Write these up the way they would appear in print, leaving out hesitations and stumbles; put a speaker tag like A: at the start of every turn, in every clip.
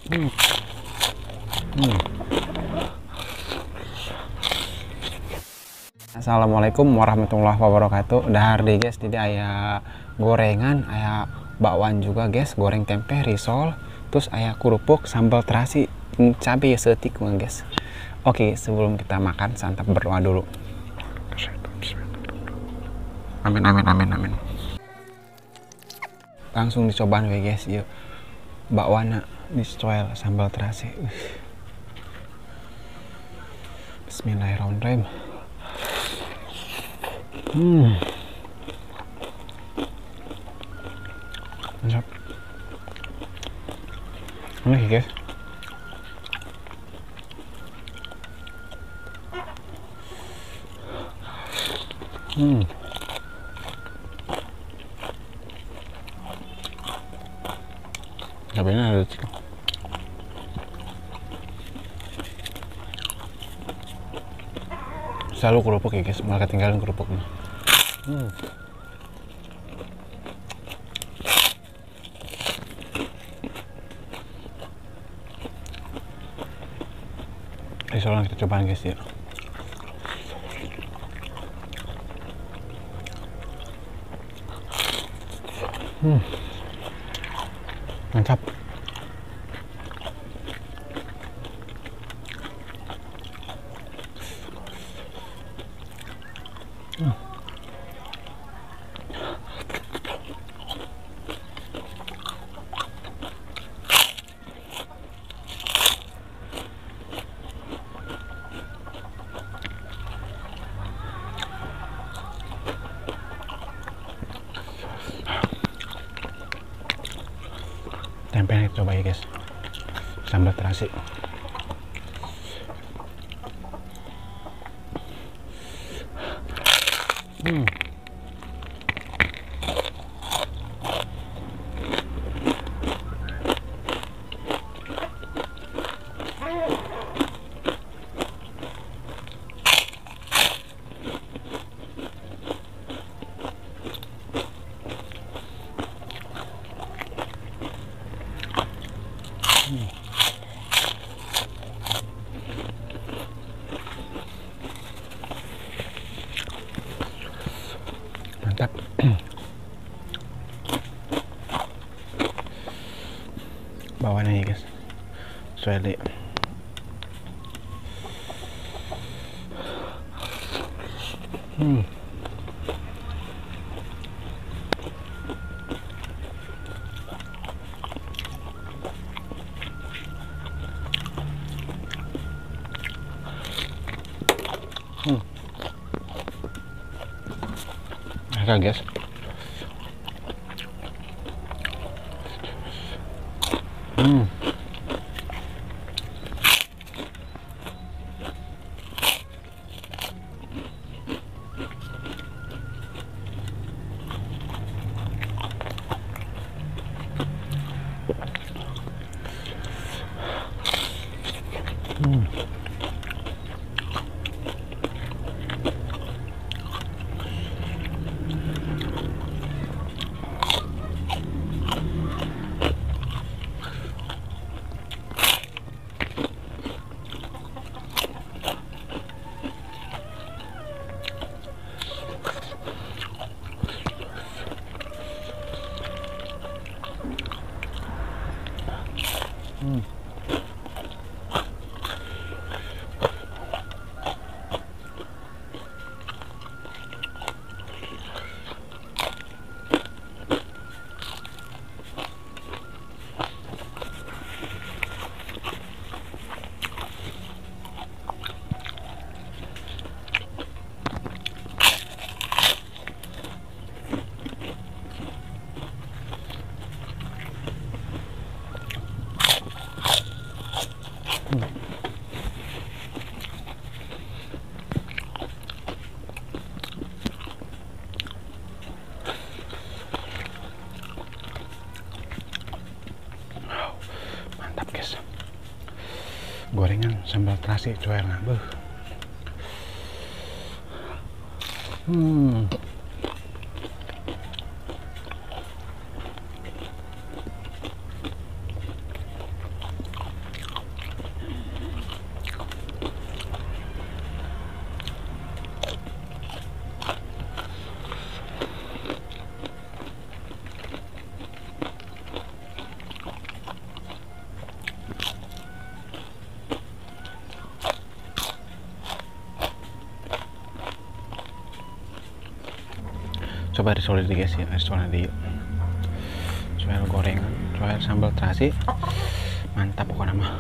A: Hmm. Hmm. Assalamualaikum warahmatullahi wabarakatuh. Dahar deh guys, jadi ayah gorengan, ayah bakwan juga guys, goreng tempe, risol, terus ayah kerupuk, sambal terasi, cabai setik guys. Oke, sebelum kita makan, santap berdoa dulu. Amin amin amin amin. Langsung dicoba nih guys, yuk. Bakwana dicoel sambal terasi. Bismillahirrahmanirrahim. Mantap. Ini guys. Cabainya ada sedikit. Selalu kerupuk ya guys, malah ketinggalan kerupuknya. Risolnya kita cobain guys ya. Mantap. Tempe yang coba ya guys, sambal terasi. Mantap. Bawahnya ya guys, sueli. Enak guys. Mantap guys. Gorengan sambal terasi cuer ngabeh. coba risol di guys ya, risolnya di soal gorengan, soal sambal terasi, mantap pokoknya mah.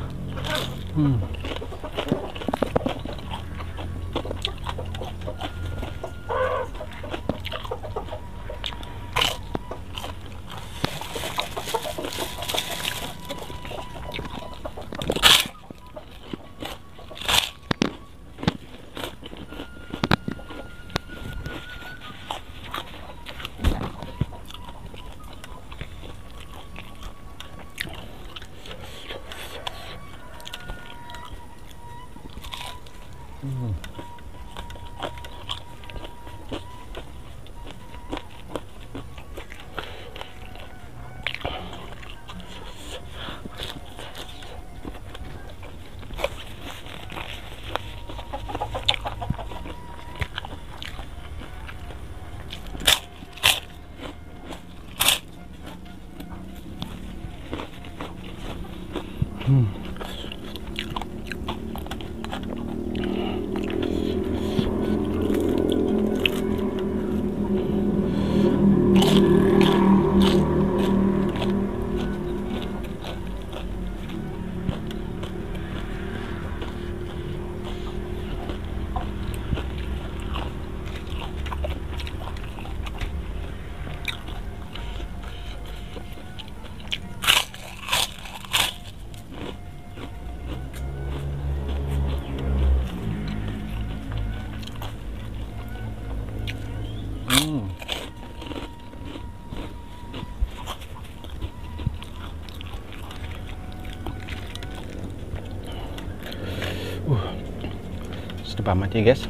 A: Sedap amat ya guys,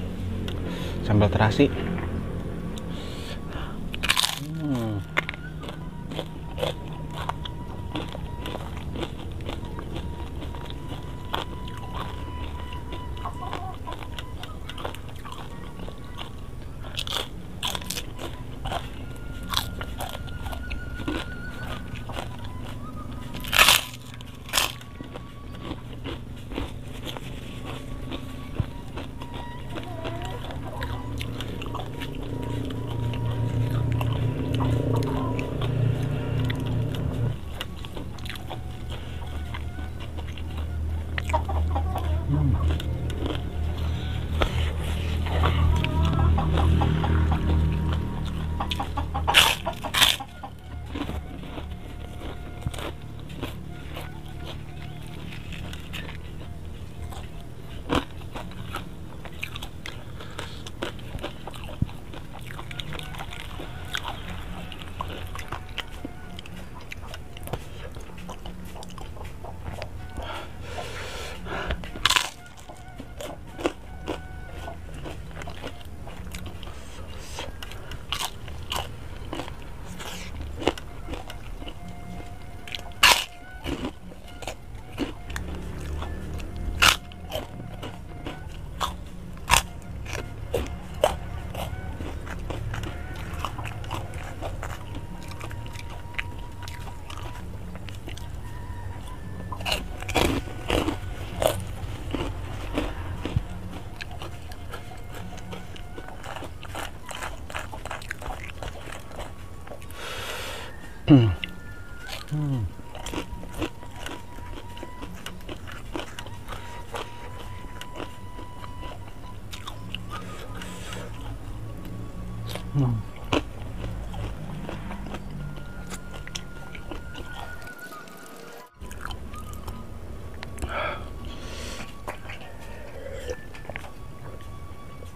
A: sambal terasi.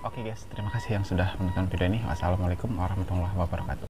A: Oke guys, terima kasih yang sudah menonton video ini. Wassalamualaikum warahmatullahi wabarakatuh.